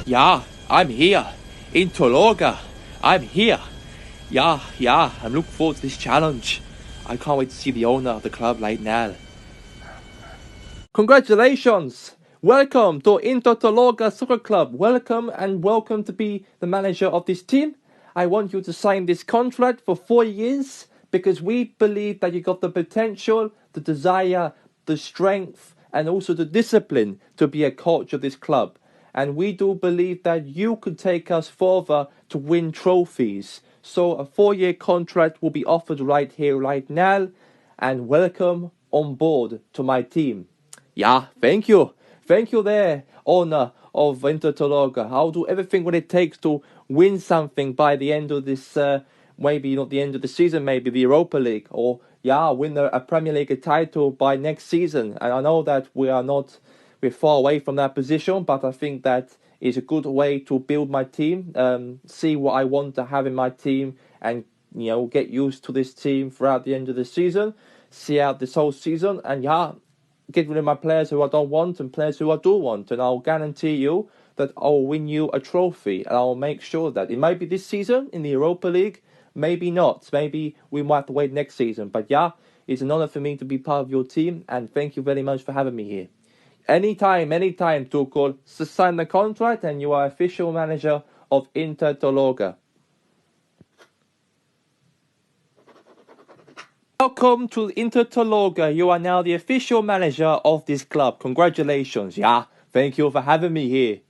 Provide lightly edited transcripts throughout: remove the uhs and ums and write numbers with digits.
Yeah, I'm here. In Tolga. I'm here. Yeah, I'm looking forward to this challenge. I can't wait to see the owner of the club right now. Congratulations! Welcome to Inter Tolga Soccer Club. Welcome to be the manager of this team. I want you to sign this contract for 4 years because we believe that you got the potential, the desire, the strength, and also the discipline to be a coach of this club. And we do believe that you could take us further to win trophies. So a 4-year contract will be offered right here, right now. And welcome on board to my team. Yeah, thank you. Thank you there, owner of Inter Tolga. I'll do everything what it takes to win something by the end of this, maybe not the end of the season, maybe the Europa League. Or, win a Premier League title by next season. And I know that we're far away from that position, but I think that is a good way to build my team, see what I want to have in my team, and get used to this team throughout the end of the season, see out this whole season, and get rid of my players who I don't want and players who I do want, and I'll guarantee you that I'll win you a trophy, and I'll make sure that it might be this season in the Europa League, maybe not, maybe we might have to wait next season, but it's an honor for me to be part of your team, and thank you very much for having me here. Anytime, Tuchel, sign the contract and you are official manager of Inter Tolga. Welcome to Inter Tolga. You are now the official manager of this club. Congratulations. Thank you for having me here.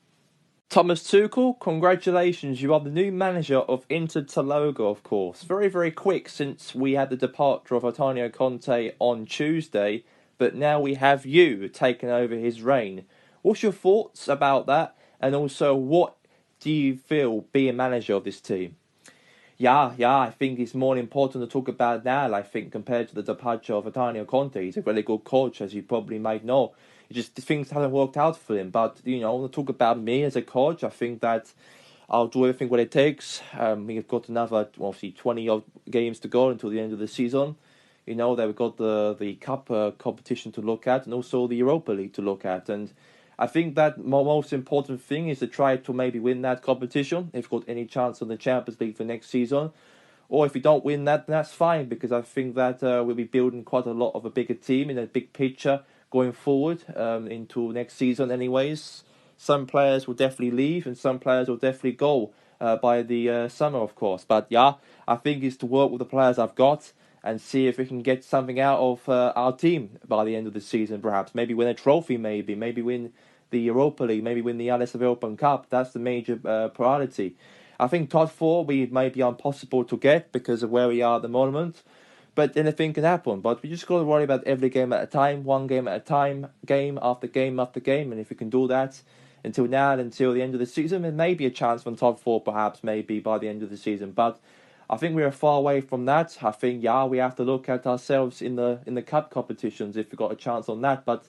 Thomas Tuchel, congratulations. You are the new manager of Inter Tolga, of course. Very, very quick since we had the departure of Antonio Conte on Tuesday. But now we have you taking over his reign. What's your thoughts about that? And also, what do you feel being manager of this team? I think it's more important to talk about now, I think, compared to the departure of Antonio Conte. He's a really good coach, as you probably might know. Things haven't worked out for him. But, I want to talk about me as a coach. I think that I'll do everything what it takes. We've got another, obviously, 20 games to go until the end of the season. That we've got the cup competition to look at and also the Europa League to look at. And I think that most important thing is to try to maybe win that competition if we've got any chance on the Champions League for next season. Or if we don't win that, then that's fine, because I think that we'll be building quite a lot of a bigger team in a big picture going forward into next season anyways. Some players will definitely leave and some players will definitely go by the summer, of course. But I think it's to work with the players I've got and see if we can get something out of our team by the end of the season, perhaps. Maybe win a trophy, maybe win the Europa League, maybe win the LSF Open Cup. That's the major priority. I think top 4 may be impossible to get because of where we are at the moment, but anything can happen. But we just got to worry about every game at a time, one game at a time, game after game after game, and if we can do that until the end of the season, there may be a chance for top 4, perhaps, maybe by the end of the season. But I think we are far away from that. I think, we have to look at ourselves in the cup competitions if we got a chance on that. But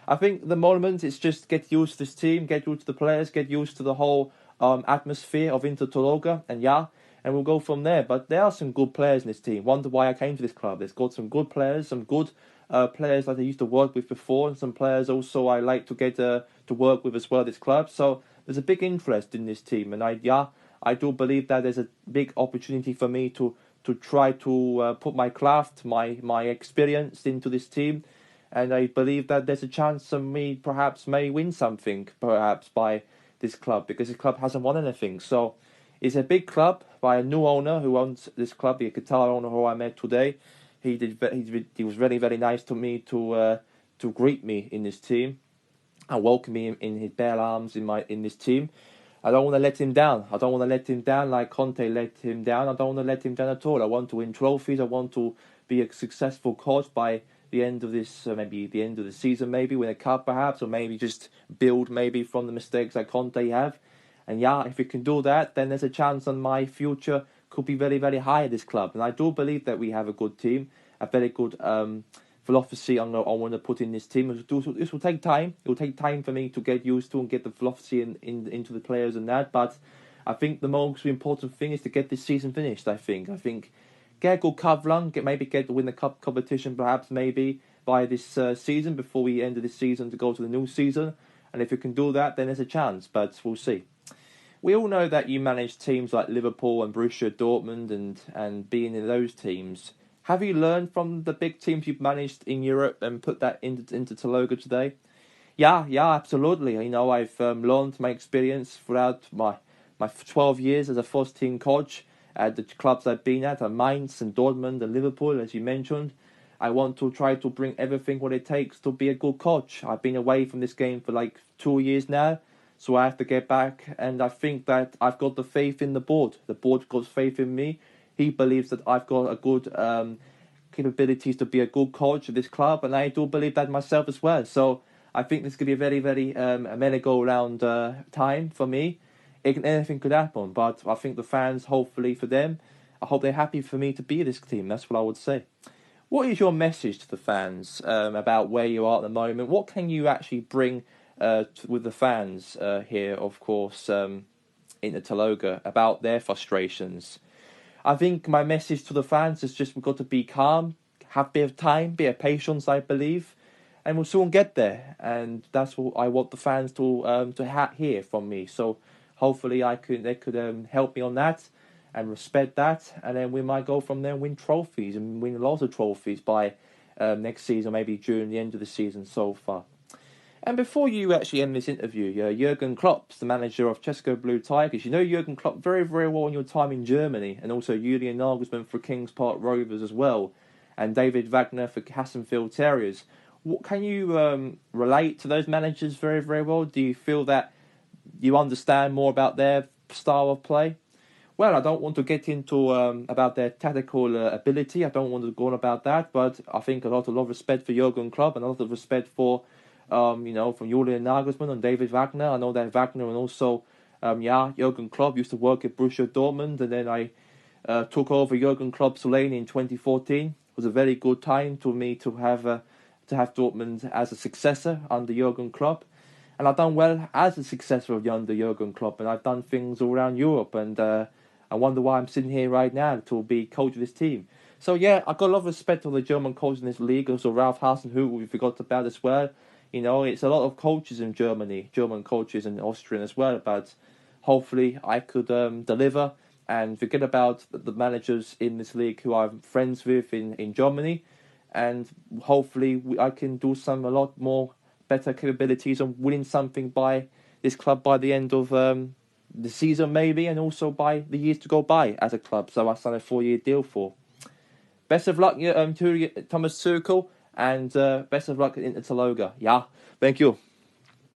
I think the moment it's just get used to this team, get used to the players, get used to the whole atmosphere of Inter Tolga, and we'll go from there. But there are some good players in this team. Wonder why I came to this club. It's got some good players, some good players that I used to work with before, and some players also I like to get to work with as well at this club. So there's a big interest in this team, and I do believe that there's a big opportunity for me to try to put my craft, my experience into this team, and I believe that there's a chance of me perhaps may win something perhaps by this club, because this club hasn't won anything. So it's a big club by a new owner who owns this club, the Qatar owner who I met today. He was very, very nice to me to greet me in this team and welcome me in his bare arms in this team. I don't want to let him down. I don't want to let him down like Conte let him down. I don't want to let him down at all. I want to win trophies. I want to be a successful coach by the end of this, maybe the end of the season, maybe win a cup perhaps, or maybe just build maybe from the mistakes that Conte have. And if we can do that, then there's a chance on my future could be very, very high at this club. And I do believe that we have a good team, a very good philosophy I want to put in this team. This will take time. It will take time for me to get used to and get the philosophy into the players and that. But I think the most important thing is to get this season finished. I think get a good cup run, maybe get to win the cup competition, perhaps maybe by this season before we end this season to go to the new season. And if you can do that, then there's a chance, but we'll see. We all know that you manage teams like Liverpool and Borussia Dortmund and being in those teams. Have you learned from the big teams you've managed in Europe and put that into Tolga today? Yeah, absolutely. I've learned my experience throughout my 12 years as a first team coach at the clubs I've been at Mainz and Dortmund and Liverpool, as you mentioned. I want to try to bring everything what it takes to be a good coach. I've been away from this game for like 2 years now, so I have to get back, and I think that I've got the faith in the board. The board got faith in me. He believes that I've got a good capabilities to be a good coach of this club, and I do believe that myself as well. So I think this could be a very, very merry-go-round time for me. Anything could happen, but I think the fans, hopefully for them, I hope they're happy for me to be this team. That's what I would say. What is your message to the fans about where you are at the moment? What can you actually bring with the fans here, of course, in the Tolga about their frustrations? I think my message to the fans is just we've got to be calm, have a bit of time, bit of patience, I believe, and we'll soon get there. And that's what I want the fans to hear from me. So hopefully they could help me on that and respect that, and then we might go from there and win trophies and win lots of trophies by next season, maybe during the end of the season so far. And before you actually end this interview, Jurgen Klopp, the manager of České Blue Tigers, you know Jurgen Klopp very, very well in your time in Germany, and also Julian Nagelsmann for Kings Park Rovers as well, and David Wagner for Hassenfield Terriers. What can you relate to those managers very, very well? Do you feel that you understand more about their style of play? Well, I don't want to get into about their tactical ability. I don't want to go on about that, but I think a lot of respect for Jurgen Klopp and a lot of respect for from Julian Nagelsmann and David Wagner. I know that Wagner and also, Jurgen Klopp used to work at Borussia Dortmund, and then I took over Jurgen Klopp's lane in 2014. It was a very good time to me to have Dortmund as a successor under Jurgen Klopp, and I've done well as a successor under Jurgen Klopp, and I've done things all around Europe, and I wonder why I'm sitting here right now to be coach of this team. So yeah, I've got a lot of respect for the German coaches in this league. Also Ralf Hasenhüttl, we forgot about as well. It's a lot of coaches in Germany, German coaches and Austrian as well, but hopefully I could deliver and forget about the managers in this league who I'm friends with in Germany, and hopefully I can do a lot more better capabilities on winning something by this club by the end of the season maybe, and also by the years to go by as a club. So I signed a 4-year deal for. Best of luck to Thomas Tuchel, and best of luck in Tolga. Yeah, thank you.